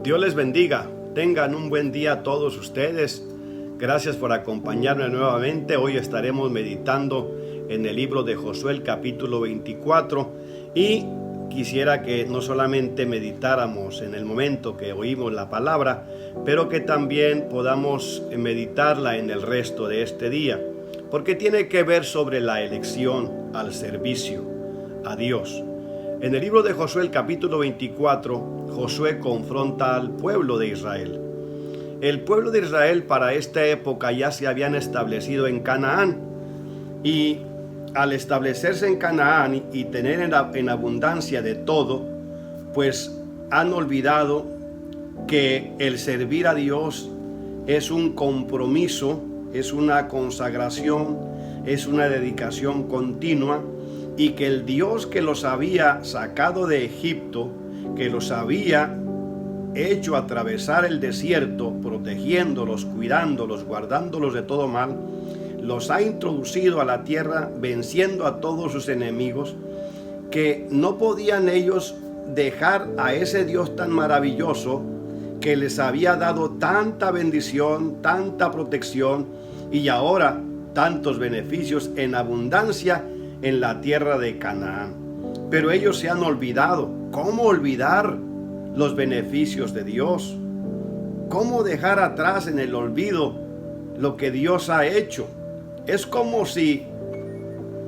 Dios les bendiga. Tengan un buen día todos ustedes. Gracias por acompañarme nuevamente. Hoy estaremos meditando en el libro de Josué, el capítulo 24. Y quisiera que no solamente meditáramos en el momento que oímos la palabra, pero que también podamos meditarla en el resto de este día. Porque tiene que ver sobre la elección al servicio a Dios. En el libro de Josué, el capítulo 24, Josué confronta al pueblo de Israel. El pueblo de Israel para esta época ya se habían establecido en Canaán. Y al establecerse en Canaán y tener en abundancia de todo, pues han olvidado que el servir a Dios es un compromiso, es una consagración, es una dedicación continua. Y que el Dios que los había sacado de Egipto, que los había hecho atravesar el desierto, protegiéndolos, cuidándolos, guardándolos de todo mal, los ha introducido a la tierra, venciendo a todos sus enemigos, que no podían ellos dejar a ese Dios tan maravilloso, que les había dado tanta bendición, tanta protección, y ahora tantos beneficios en abundancia, en la tierra de Canaán. Pero ellos se han olvidado. ¿Cómo olvidar los beneficios de Dios? ¿Cómo dejar atrás en el olvido lo que Dios ha hecho? Es como si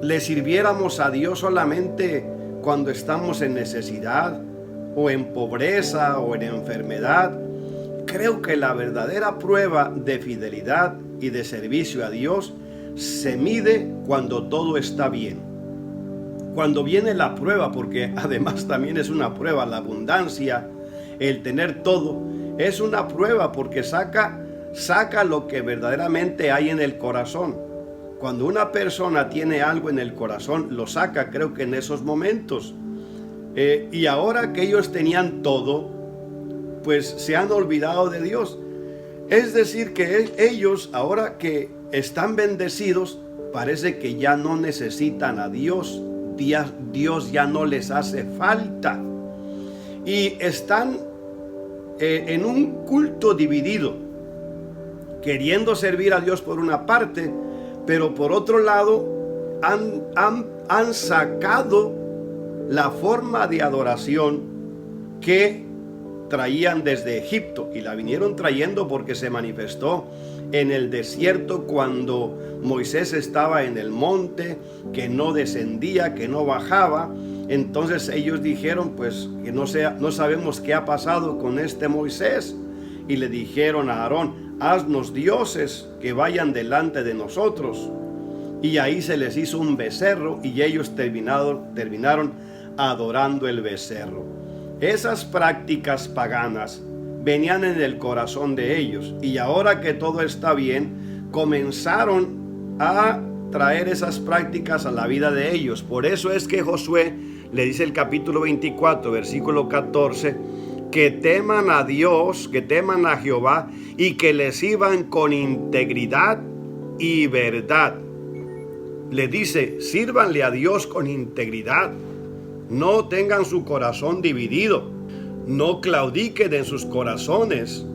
le sirviéramos a Dios solamente cuando estamos en necesidad, o en pobreza, o en enfermedad. Creo que la verdadera prueba de fidelidad y de servicio a Dios se mide cuando todo está bien. Cuando viene la prueba, porque además también es una prueba, la abundancia, el tener todo, es una prueba porque saca lo que verdaderamente hay en el corazón. Cuando una persona tiene algo en el corazón, lo saca, creo que en esos momentos. Y ahora que ellos tenían todo, pues se han olvidado de Dios. Es decir, que ellos, ahora que están bendecidos, parece que ya no necesitan a Dios. Dios ya no les hace falta. Y están en un culto dividido, queriendo servir a Dios por una parte, pero por otro lado han sacado la forma de adoración que traían desde Egipto, y la vinieron trayendo porque se manifestó en el desierto cuando Moisés estaba en el monte, que no descendía, que no bajaba. Entonces ellos dijeron, pues que no sabemos qué ha pasado con este Moisés, y le dijeron a Aarón, haznos dioses que vayan delante de nosotros. Y ahí se les hizo un becerro, y ellos terminaron adorando el becerro. Esas prácticas paganas venían en el corazón de ellos, y ahora que todo está bien, comenzaron a traer esas prácticas a la vida de ellos. Por eso es que Josué le dice el capítulo 24, versículo 14, que teman a Dios, que teman a Jehová, y que le sirvan con integridad y verdad. Le dice, sírvanle a Dios con integridad. No tengan su corazón dividido. No claudiquen en sus corazones.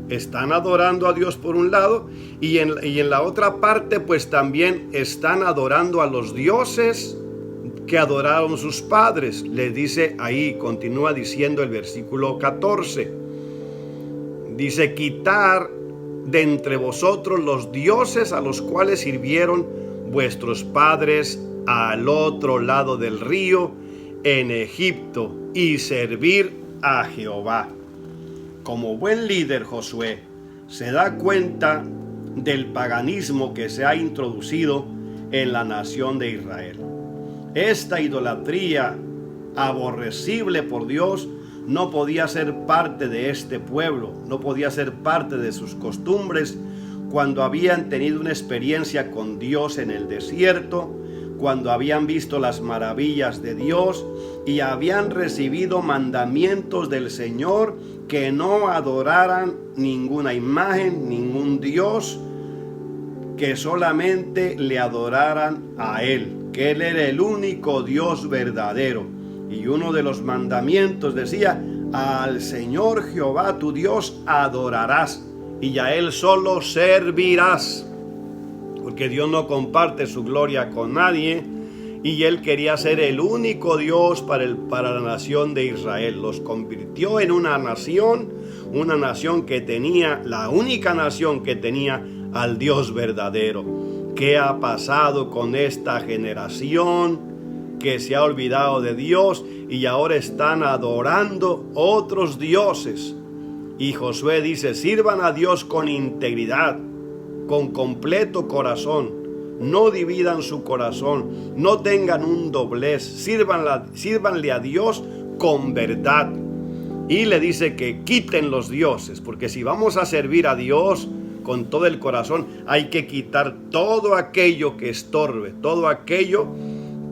Están adorando a Dios por un lado, y en la otra parte pues también están adorando a los dioses que adoraron sus padres. Les dice ahí, continúa diciendo el versículo 14. Dice, quitar de entre vosotros los dioses a los cuales sirvieron vuestros padres al otro lado del río en Egipto, y servir a Jehová. Como buen líder, Josué se da cuenta del paganismo que se ha introducido en la nación de Israel. Esta idolatría aborrecible por Dios no podía ser parte de este pueblo, no podía ser parte de sus costumbres cuando habían tenido una experiencia con Dios en el desierto, cuando habían visto las maravillas de Dios y habían recibido mandamientos del Señor que no adoraran ninguna imagen, ningún Dios, que solamente le adoraran a Él, que Él era el único Dios verdadero. Y uno de los mandamientos decía: al Señor Jehová tu Dios adorarás y a Él solo servirás. Porque Dios no comparte su gloria con nadie, y Él quería ser el único Dios para la nación de Israel. Los convirtió en una nación que tenía, la única nación que tenía al Dios verdadero. ¿Qué ha pasado con esta generación que se ha olvidado de Dios y ahora están adorando otros dioses? Y Josué dice: sirvan a Dios con integridad, con completo corazón, no dividan su corazón, no tengan un doblez, sírvanle a Dios con verdad. Y le dice que quiten los dioses, porque si vamos a servir a Dios con todo el corazón, hay que quitar todo aquello que estorbe, todo aquello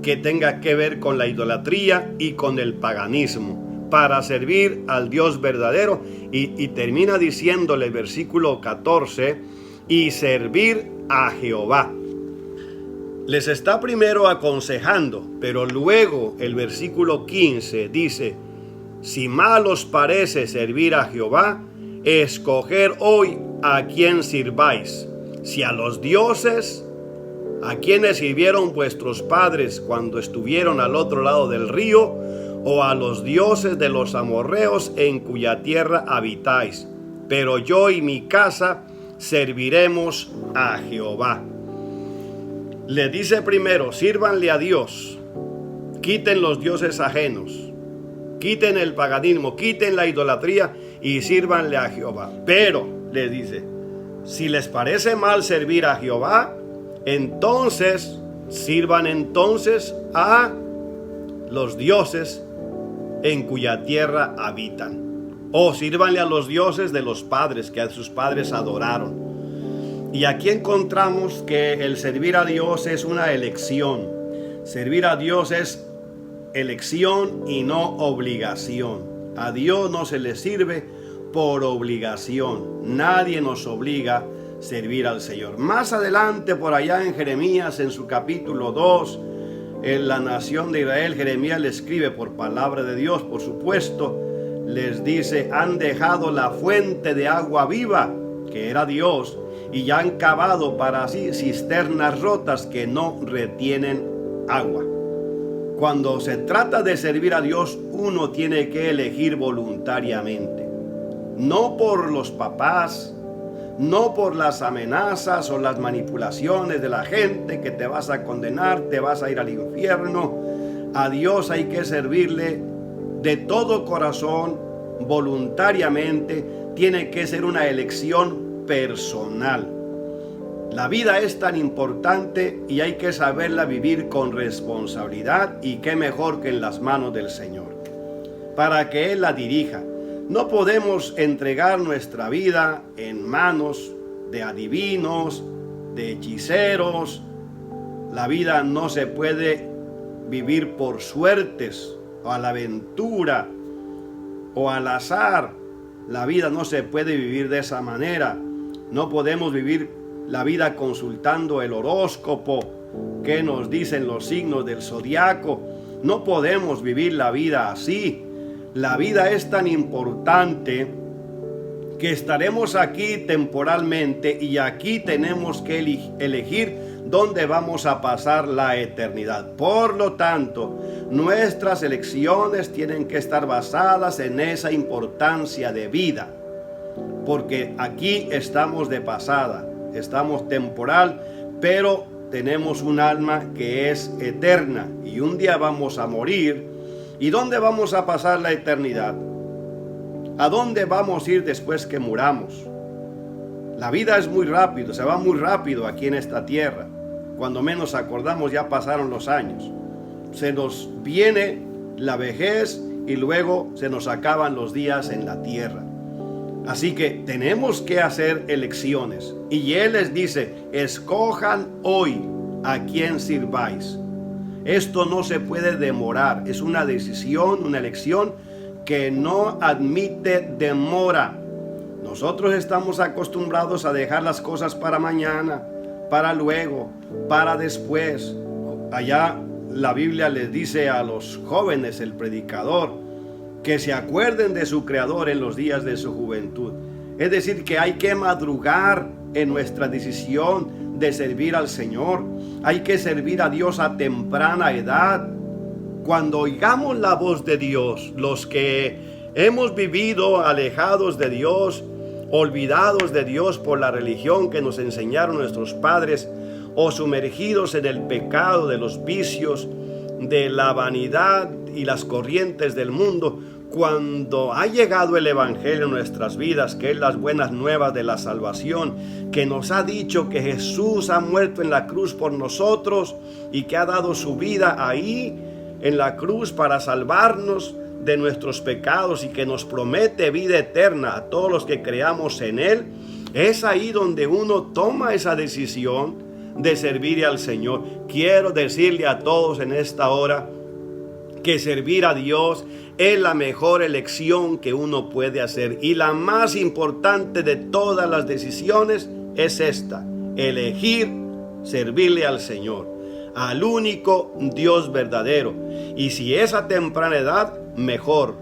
que tenga que ver con la idolatría y con el paganismo, para servir al Dios verdadero. Y termina diciéndole el versículo 14: y servir a Jehová. Les está primero aconsejando, pero luego el versículo 15 dice: si mal os parece servir a Jehová, escoger hoy a quién sirváis, si a los dioses a quienes sirvieron vuestros padres cuando estuvieron al otro lado del río, o a los dioses de los amorreos en cuya tierra habitáis. Pero yo y mi casa serviremos a Jehová. Le dice primero: sírvanle a Dios, quiten los dioses ajenos, quiten el paganismo, quiten la idolatría y sírvanle a Jehová. Pero le dice: si les parece mal servir a Jehová, entonces sirvan entonces a los dioses en cuya tierra habitan, o sírvanle a los dioses de los padres que a sus padres adoraron. Y aquí encontramos que el servir a Dios es una elección. Servir a Dios es elección y no obligación. A Dios no se le sirve por obligación. Nadie nos obliga a servir al Señor. Más adelante, por allá en Jeremías, en su capítulo 2, en la nación de Israel, Jeremías le escribe por palabra de Dios, por supuesto, les dice: han dejado la fuente de agua viva, que era Dios, y ya han cavado para sí cisternas rotas que no retienen agua. Cuando se trata de servir a Dios, uno tiene que elegir voluntariamente, no por los papás, no por las amenazas o las manipulaciones de la gente que te vas a condenar, te vas a ir al infierno. A Dios hay que servirle de todo corazón, voluntariamente. Tiene que ser una elección personal. La vida es tan importante y hay que saberla vivir con responsabilidad, y qué mejor que en las manos del Señor, para que Él la dirija. No podemos entregar nuestra vida en manos de adivinos, de hechiceros. La vida no se puede vivir por suertes o a la aventura o al azar. La vida no se puede vivir de esa manera. No podemos vivir la vida consultando el horóscopo, qué nos dicen los signos del zodiaco. No podemos vivir la vida así. La vida es tan importante que estaremos aquí temporalmente, y aquí tenemos que elegir dónde vamos a pasar la eternidad. Por lo tanto, nuestras elecciones tienen que estar basadas en esa importancia de vida, porque aquí estamos de pasada, estamos temporal, pero tenemos un alma que es eterna, y un día vamos a morir. ¿Y dónde vamos a pasar la eternidad? ¿A dónde vamos a ir después que muramos? La vida es muy rápido, se va muy rápido aquí en esta tierra. Cuando menos acordamos ya pasaron los años. Se nos viene la vejez y luego se nos acaban los días en la tierra. Así que tenemos que hacer elecciones. Y Él les dice: escojan hoy a quién sirváis. Esto no se puede demorar, es una decisión, una elección que no admite demora. Nosotros estamos acostumbrados a dejar las cosas para mañana, para luego, para después. Allá la Biblia les dice a los jóvenes, el predicador, que se acuerden de su Creador en los días de su juventud. Es decir, que hay que madrugar en nuestra decisión de servir al Señor. Hay que servir a Dios a temprana edad. Cuando oigamos la voz de Dios, los que hemos vivido alejados de Dios, olvidados de Dios por la religión que nos enseñaron nuestros padres, o sumergidos en el pecado de los vicios, de la vanidad y las corrientes del mundo, cuando ha llegado el Evangelio en nuestras vidas, que es las buenas nuevas de la salvación, que nos ha dicho que Jesús ha muerto en la cruz por nosotros y que ha dado su vida ahí en la cruz para salvarnos de nuestros pecados y que nos promete vida eterna a todos los que creamos en Él, es ahí donde uno toma esa decisión de servir al Señor. Quiero decirle a todos en esta hora que servir a Dios es la mejor elección que uno puede hacer, y la más importante de todas las decisiones es esta: elegir servirle al Señor, al único Dios verdadero. Y si es a temprana edad, mejor.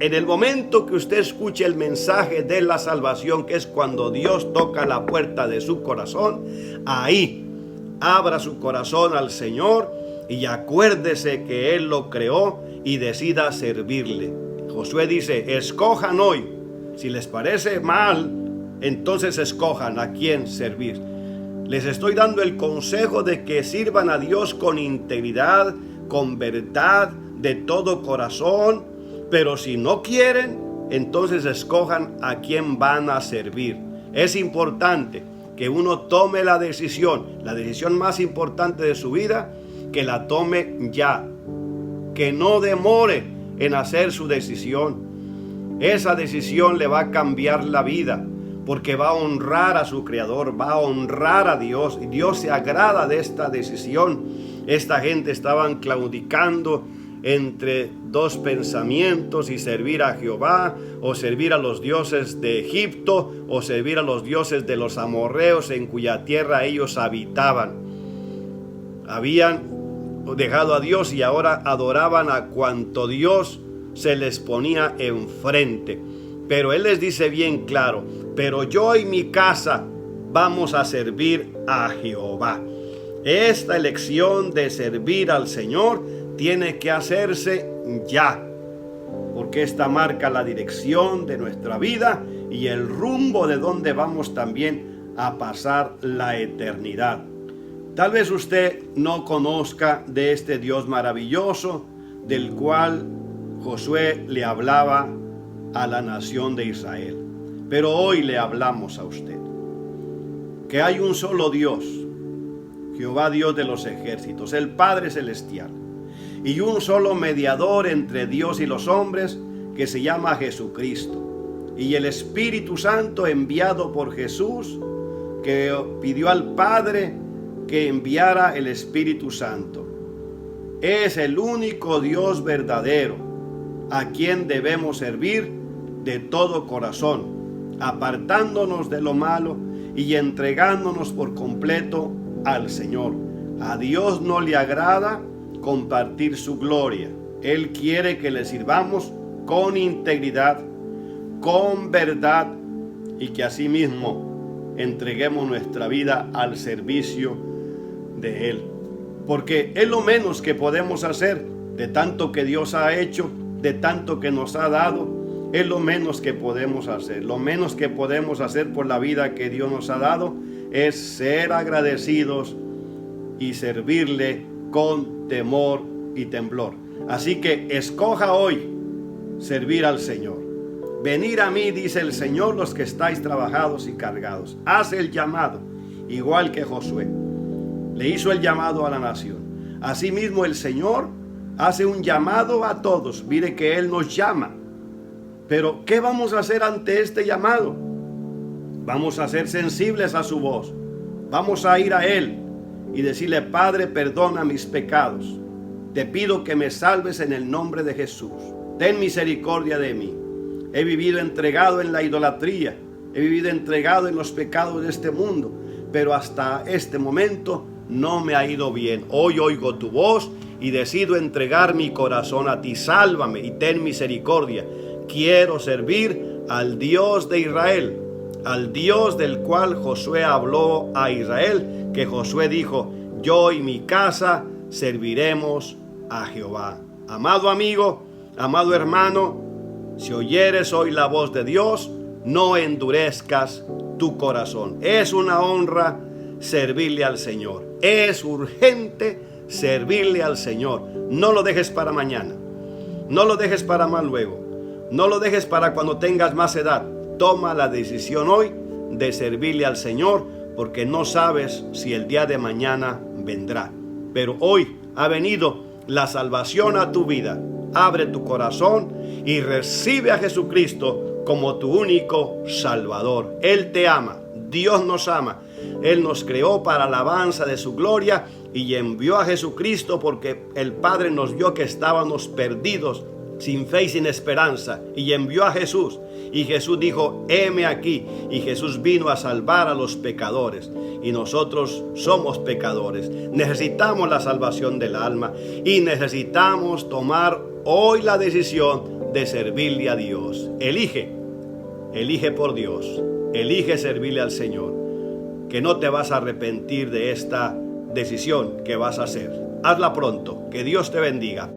En el momento que usted escuche el mensaje de la salvación, que es cuando Dios toca la puerta de su corazón, ahí abra su corazón al Señor y acuérdese que Él lo creó y decida servirle. Josué dice: escojan hoy. Si les parece mal, entonces escojan a quién servir. Les estoy dando el consejo de que sirvan a Dios con integridad, con verdad, de todo corazón. Pero si no quieren, entonces escojan a quién van a servir. Es importante que uno tome la decisión más importante de su vida, que la tome ya, que no demore en hacer su decisión. Esa decisión le va a cambiar la vida, porque va a honrar a su Creador, va a honrar a Dios, y Dios se agrada de esta decisión. Esta gente estaban claudicando entre dos pensamientos: y servir a Jehová, o servir a los dioses de Egipto, o servir a los dioses de los amorreos en cuya tierra ellos habitaban. Habían dejado a Dios y ahora adoraban a cuanto Dios se les ponía enfrente. Pero Él les dice bien claro: pero yo y mi casa vamos a servir a Jehová. Esta elección de servir al Señor tiene que hacerse ya, porque esta marca la dirección de nuestra vida y el rumbo de donde vamos también a pasar la eternidad. Tal vez usted no conozca de este Dios maravilloso del cual Josué le hablaba a la nación de Israel, pero hoy le hablamos a usted que hay un solo Dios, Jehová Dios de los ejércitos, el Padre Celestial, y un solo mediador entre Dios y los hombres, que se llama Jesucristo, y el Espíritu Santo enviado por Jesús, que pidió al Padre que enviara el Espíritu Santo. Es el único Dios verdadero a quien debemos servir de todo corazón, apartándonos de lo malo y entregándonos por completo al Señor. A Dios no le agrada compartir su gloria. Él quiere que le sirvamos con integridad, con verdad, y que asimismo entreguemos nuestra vida al servicio de Él. Porque es lo menos que podemos hacer, de tanto que Dios ha hecho, de tanto que nos ha dado. Es lo menos que podemos hacer. Lo menos que podemos hacer por la vida que Dios nos ha dado es ser agradecidos y servirle con temor y temblor. Así que escoja hoy servir al Señor. Venid a mí, dice el Señor, los que estáis trabajados y cargados. Hace el llamado, igual que Josué le hizo el llamado a la nación. Asimismo el Señor hace un llamado a todos. Mire que Él nos llama. Pero ¿qué vamos a hacer ante este llamado? Vamos a ser sensibles a su voz. Vamos a ir a Él y decirle: Padre, perdona mis pecados. Te pido que me salves en el nombre de Jesús. Ten misericordia de mí. He vivido entregado en la idolatría. He vivido entregado en los pecados de este mundo. Pero hasta este momento no me ha ido bien. Hoy oigo tu voz y decido entregar mi corazón a ti. Sálvame y ten misericordia. Quiero servir al Dios de Israel, al Dios del cual Josué habló a Israel, que Josué dijo: yo y mi casa serviremos a Jehová. Amado amigo, amado hermano, si oyeres hoy la voz de Dios, no endurezcas tu corazón. Es una honra servirle al Señor. Es urgente servirle al Señor. No lo dejes para mañana. No lo dejes para más luego. No lo dejes para cuando tengas más edad. Toma la decisión hoy de servirle al Señor, porque no sabes si el día de mañana vendrá. Pero hoy ha venido la salvación a tu vida. Abre tu corazón y recibe a Jesucristo como tu único Salvador. Él te ama, Dios nos ama. Él nos creó para alabanza de su gloria y envió a Jesucristo porque el Padre nos vio que estábamos perdidos, sin fe y sin esperanza, y envió a Jesús. Y Jesús dijo: heme aquí. Y Jesús vino a salvar a los pecadores. Y nosotros somos pecadores. Necesitamos la salvación del alma y necesitamos tomar hoy la decisión de servirle a Dios. Elige por Dios. Elige servirle al Señor, que no te vas a arrepentir de esta decisión que vas a hacer. Hazla pronto. Que Dios te bendiga.